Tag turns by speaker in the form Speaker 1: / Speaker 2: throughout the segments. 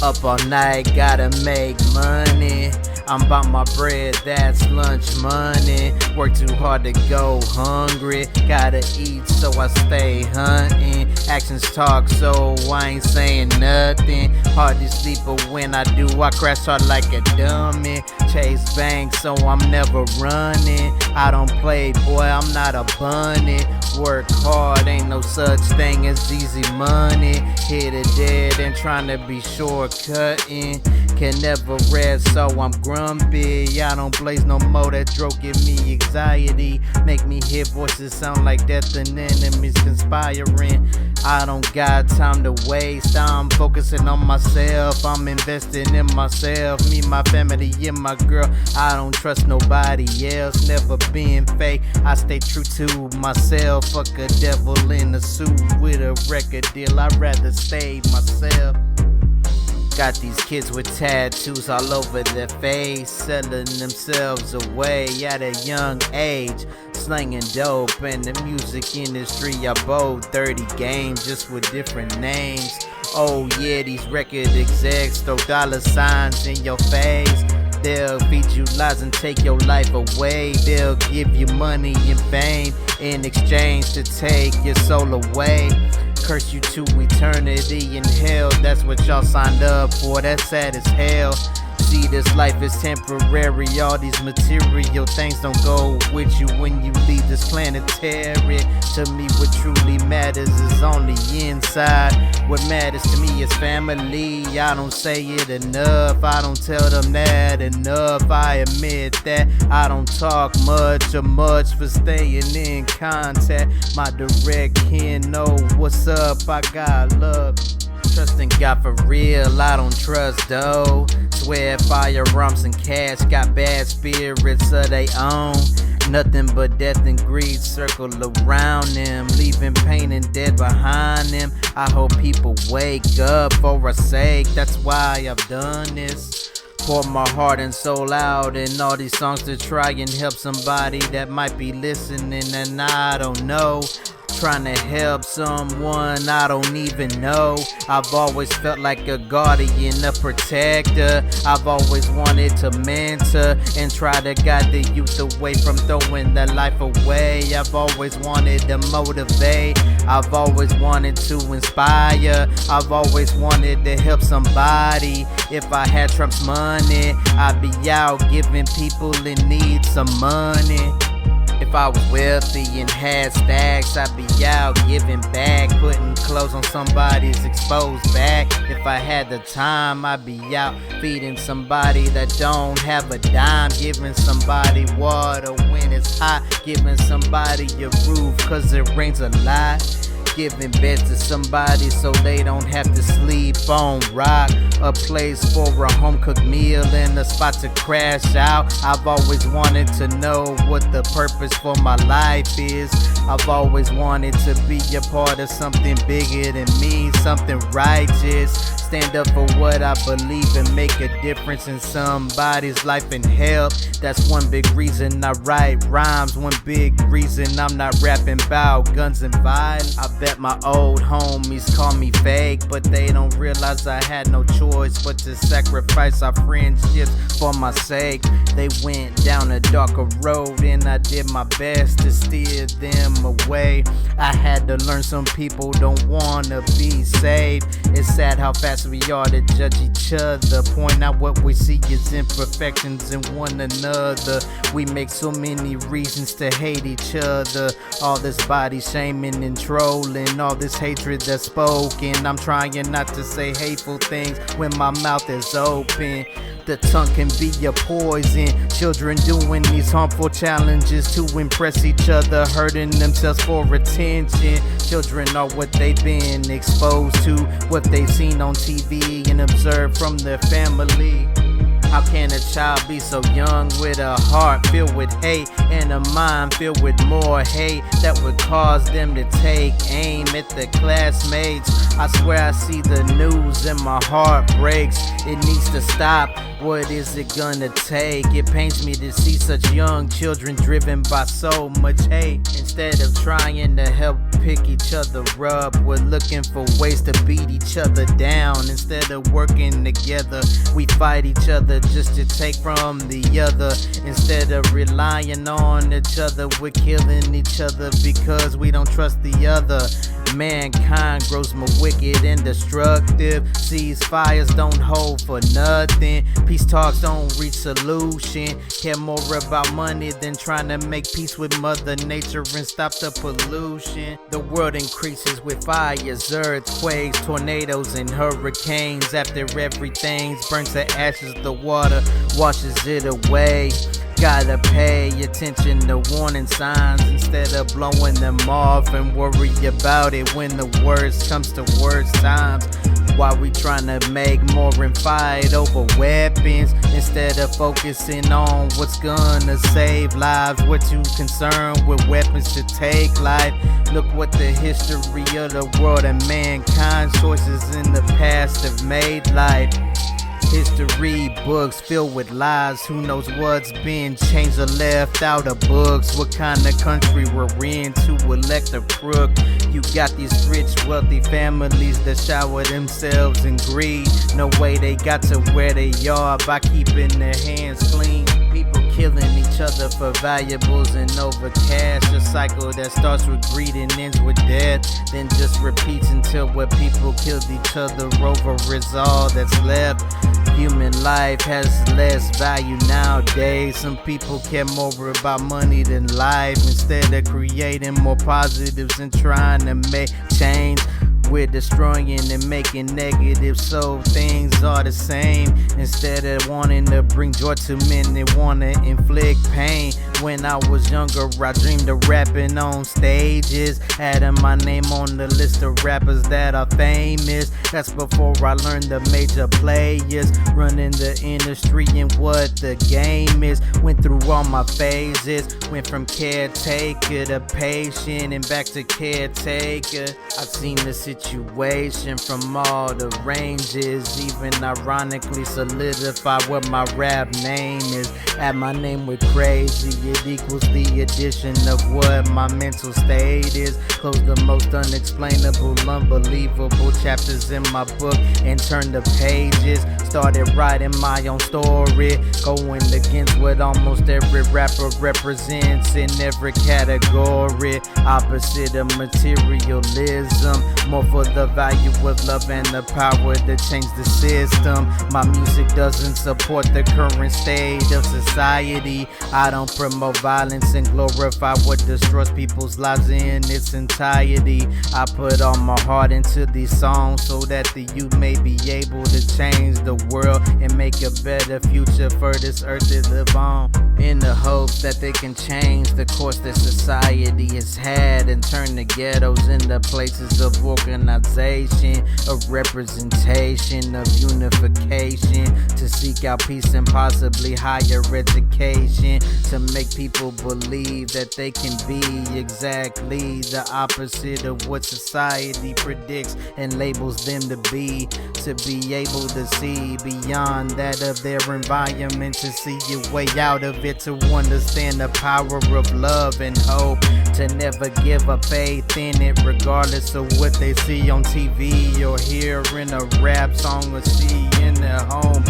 Speaker 1: Up all night, gotta make money. I'm about my bread, that's lunch money. Work too hard to go hungry. Gotta eat, so I stay hunting. Actions talk, so I ain't saying nothing. Hard to sleep, but when I do, I crash hard like a dummy. Chase banks, so I'm never running. I don't play, boy, I'm not a bunny. Work hard, ain't no such thing as easy money. Hit it dead and tryna be shortcutting. Can never rest, so I'm grumpy. I don't blaze no more, that drug give me anxiety. Make me hear voices sound like death and enemies conspiring. I don't got time to waste, I'm focusing on myself. I'm investing in myself, me, my family, and my girl. I don't trust nobody else, never been fake. I stay true to myself, fuck a devil in a suit with a record deal. I'd rather stay myself. Got these kids with tattoos all over their face, selling themselves away at a young age, slanging dope in the music industry. I bowled 30 games just with different names. Oh yeah, these record execs throw dollar signs in your face. They'll feed you lies and take your life away. They'll give you money and fame in exchange to take your soul away. Curse you to eternity in hell, that's what y'all signed up for, that's sad as hell. See, this life is temporary, all these material things don't go with you when you leave this planetary. To me, what truly matters is on the inside. What matters to me is family. I don't say it enough, I don't tell them that enough. I admit that I don't talk much or much for staying in contact. My direct kin know what's up, I got love. Trusting God for real, I don't trust though. Swear firearms and cash got bad spirits of they own. Nothing but death and greed circle around them, leaving pain and death behind them. I hope people wake up for our sake, that's why I've done this. Pour my heart and soul out in all these songs to try and help somebody that might be listening and I don't know. Trying to help someone I don't even know. I've always felt like a guardian, a protector. I've always wanted to mentor and try to guide the youth away from throwing their life away. I've always wanted to motivate. I've always wanted to inspire. I've always wanted to help somebody. If I had Trump's money, I'd be out giving people in need some money. If I was wealthy and had stacks, I'd be out giving back, putting clothes on somebody's exposed back. If I had the time, I'd be out feeding somebody that don't have a dime, giving somebody water when it's hot, giving somebody a roof cause it rains a lot. Giving beds to somebody so they don't have to sleep on rock. A place for a home-cooked meal and a spot to crash out. I've always wanted to know what the purpose for my life is. I've always wanted to be a part of something bigger than me, something righteous. Stand up for what I believe and make a difference in somebody's life and help. That's one big reason I write rhymes, one big reason I'm not rapping about guns and violence. I bet my old homies call me fake, but they don't realize I had no choice but to sacrifice our friendships for my sake. They went down a darker road and I did my best to steer them away. I had to learn some people don't wanna be saved. It's sad how fast we are to judge each other, point out what we see as imperfections in one another. We make so many reasons to hate each other. All this body shaming and trolling, all this hatred that's spoken. I'm trying not to say hateful things when my mouth is open. The tongue can be a poison. Children doing these harmful challenges to impress each other, hurting themselves for attention. Children are what they've been exposed to, what they've seen on TV and observed from their family. How can a child be so young with a heart filled with hate and a mind filled with more hate that would cause them to take aim at the classmates? I swear I see the news and my heart breaks. It needs to stop. What is it gonna take? It pains me to see such young children driven by so much hate. Instead of trying to help pick each other up, we're looking for ways to beat each other down. Instead of working together, we fight each other just to take from the other. Instead of relying on each other, we're killing each other because we don't trust the other. Mankind grows more wicked and destructive. Ceasefires don't hold for nothing. Peace talks don't reach solution. Care more about money than trying to make peace with Mother Nature and stop the pollution. The world increases with fires, earthquakes, tornadoes, and hurricanes. After everything's burnt to ashes, the water washes it away. Gotta pay attention to warning signs instead of blowing them off and worry about it when the worst comes to worst times. Why we tryna make more and fight over weapons instead of focusing on what's gonna save lives? We're too concerned with weapons to take life. Look what the history of the world and mankind's choices in the past have made life. History books filled with lies. Who knows what's been changed or left out of books? What kind of country we're in to elect a crook? You got these rich, wealthy families that shower themselves in greed. No way they got to where they are by keeping their hands clean. People killing each other for valuables and over cash. A cycle that starts with greed and ends with death, then just repeats until what people killed each other over is all that's left. Human life has less value nowadays. Some people care more about money than life. Instead of creating more positives and trying to make change, we're destroying and making negative, so things are the same. Instead of wanting to bring joy to men, they want to inflict pain. When I was younger, I dreamed of rapping on stages, adding my name on the list of rappers that are famous. That's before I learned the major players running the industry and what the game is. Went through all my phases, went from caretaker to patient and back to caretaker. I've seen the situation from all the ranges, even ironically solidify what my rap name is. Add my name with crazy, it equals the addition of what my mental state is. Close the most unexplainable, unbelievable chapters in my book and turn the pages. Started writing my own story, going against what almost every rapper represents in every category. Opposite of materialism, more for the value of love and the power to change the system. My music doesn't support the current state of society. I don't promote violence and glorify what destroys people's lives in its entirety. I put all my heart into these songs so that the youth may be able to change the world and make a better future for this earth to live on, in the hopes that they can change the course that society has had and turn the ghettos into places of organization, of representation, of unification, to seek out peace and possibly higher education, to make people believe that they can be exactly the opposite of what society predicts and labels them to be able to see beyond that of their environment, to see a way out of it, to understand the power of love and hope, to never give up faith in it regardless of what they see on TV or hear in a rap song or see in their home.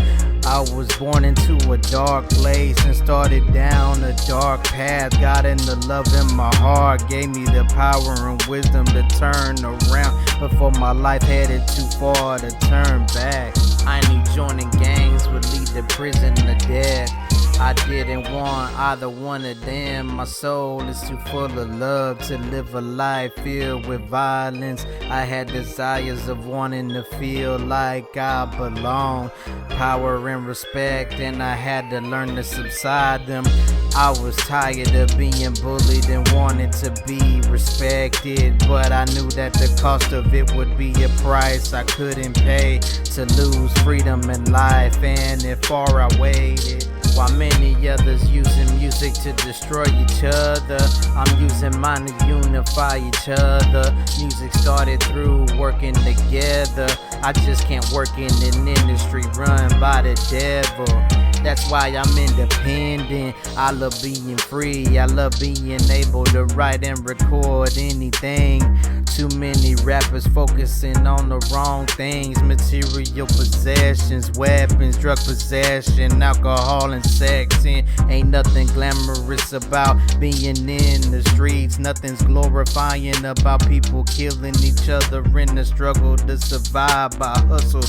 Speaker 1: I was born into a dark place and started down a dark path. God and the love in my heart gave me the power and wisdom to turn around before my life headed too far to turn back. I knew joining gangs would lead to prison or death. I didn't want either one of them. My soul is too full of love to live a life filled with violence. I had desires of wanting to feel like I belong, power and respect, and I had to learn to subside them. I was tired of being bullied and wanted to be respected, but I knew that the cost of it would be a price I couldn't pay, to lose freedom and life, and if far I waited. while many others using music to destroy each other. I'm using mine to unify each other. Music started through working together. I just can't work in an industry run by the devil. That's why I'm independent. I love being free. I love being able to write and record anything. Too many rappers focusing on the wrong things. Material possessions, weapons, drug possession, alcohol and sex. And ain't nothing glamorous about being in the streets. Nothing's glorifying about people killing each other in the struggle to survive by hustle.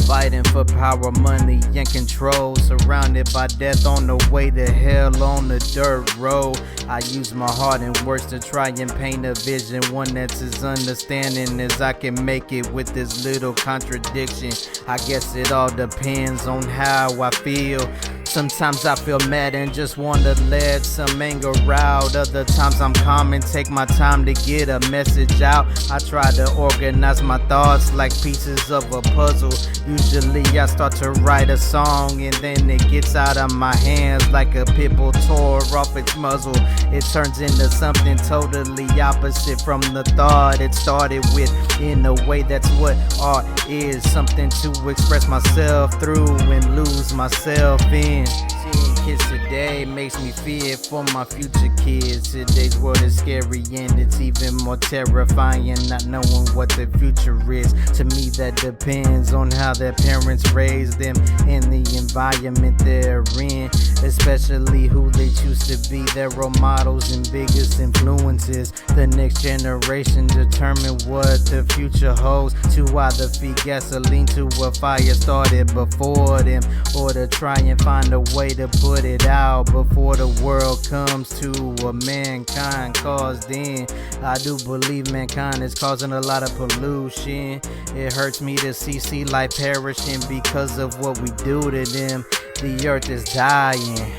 Speaker 1: Fighting for power, money, and control. Surrounded by death on the way to hell on the dirt road. I use my heart and words to try and paint a vision, one that's as understanding as I can make it with this little contradiction. I guess it all depends on how I feel. Sometimes I feel mad and just want to let some anger out. Other times I'm calm and take my time to get a message out. I try to organize my thoughts like pieces of a puzzle. Usually I start to write a song and then it gets out of my hands like a pit bull tore off its muzzle. It turns into something totally opposite from the thought it started with. In a way, that's what art is. Something to express myself through and lose myself in. Seeing kids today makes me fear for my future kids. Today's world is scary and it's even more terrifying, not knowing what the future is. To me that depends on how their parents raised them and the environment they're in, especially who they choose to be their role models and biggest influences. The next generation determine what the future holds. To either feed gasoline to a fire started before them, or to try and find a way to put it out before the world comes to a mankind caused in. I do believe mankind is causing a lot of pollution. It hurts me to see sea life perishing because of what we do to them. The earth is dying,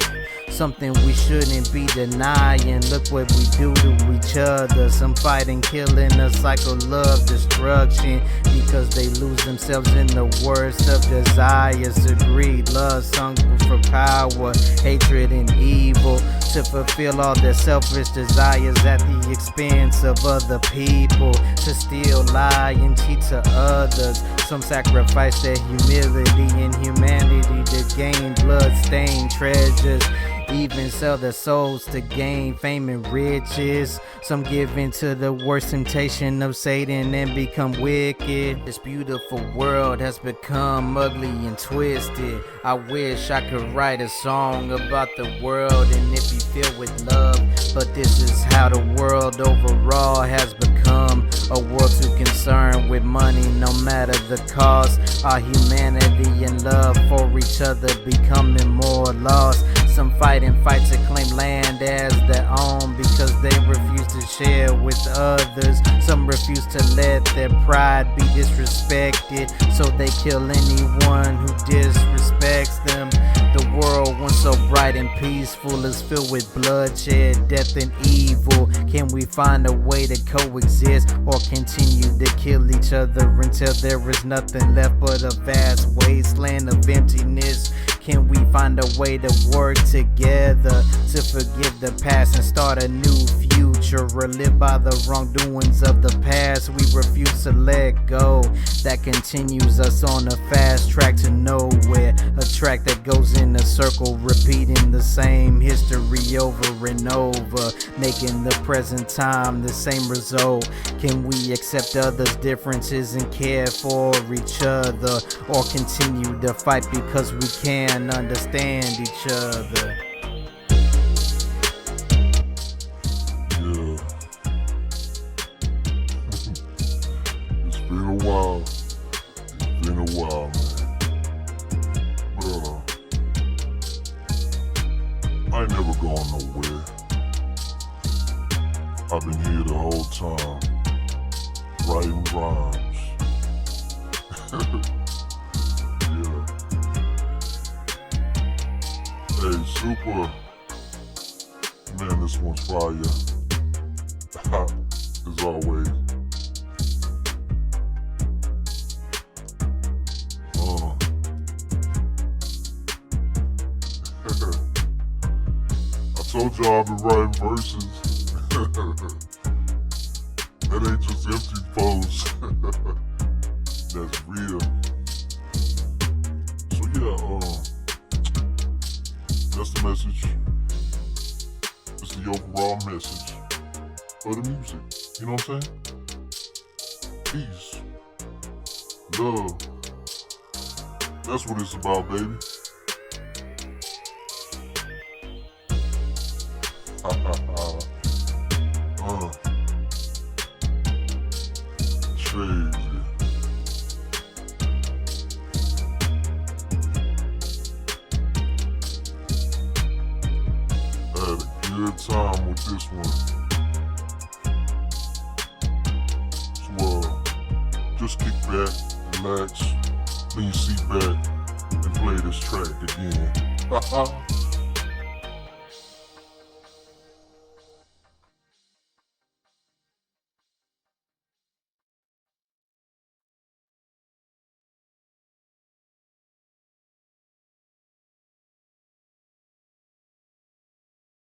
Speaker 1: something we shouldn't be denying. Look what we do to each other. Some fighting, killing, a cycle of destruction because they lose themselves in the worst of desires. To greed, lust, hunger for power, hatred and evil, to fulfill all their selfish desires at the expense of other people. To steal, lie and cheat to others. Some sacrifice their humility and humanity to gain blood-stained treasures. Even sell their souls to gain fame and riches. Some give in to the worst temptation of Satan and become wicked. This beautiful world has become ugly and twisted. I wish I could write a song about the world and it be filled with love, but this is how the world overall has become. A world too concerned with money no matter the cost. Our humanity and love for each other becoming more lost. Some fighting fights to claim land as their own because they refuse to share with others. Some refuse to let their pride be disrespected, so they kill anyone who disrespects them. The world once so bright and peaceful is filled with bloodshed, death and evil. Can we find a way to coexist or continue to kill each other until there is nothing left but a vast wasteland of emptiness? Can we find a way to work together to forgive the past and start a new future, or live by the wrongdoings of the past we refuse to let go? That continues us on a fast track to nowhere, a track that goes in a circle, repeating the same history over and over, making the present time the same result. Can we accept others' differences and care for each other, or continue to fight because we can't understand each other?
Speaker 2: Yeah. It's been a while. It's been a while, man. But I ain't never going nowhere. I've been here the whole time, writing rhymes. Yeah. Hey, Supa. Man, this one's fire. As always. Uh. told y'all I've been writing verses. That ain't just empty pose. That's real. So yeah, that's the message. It's the overall message of the music. You know what I'm saying? Peace. Love. That's what it's about, baby. Trazy. I had a good time with this one. So, just kick back, relax, lean your seat back, and play this track again.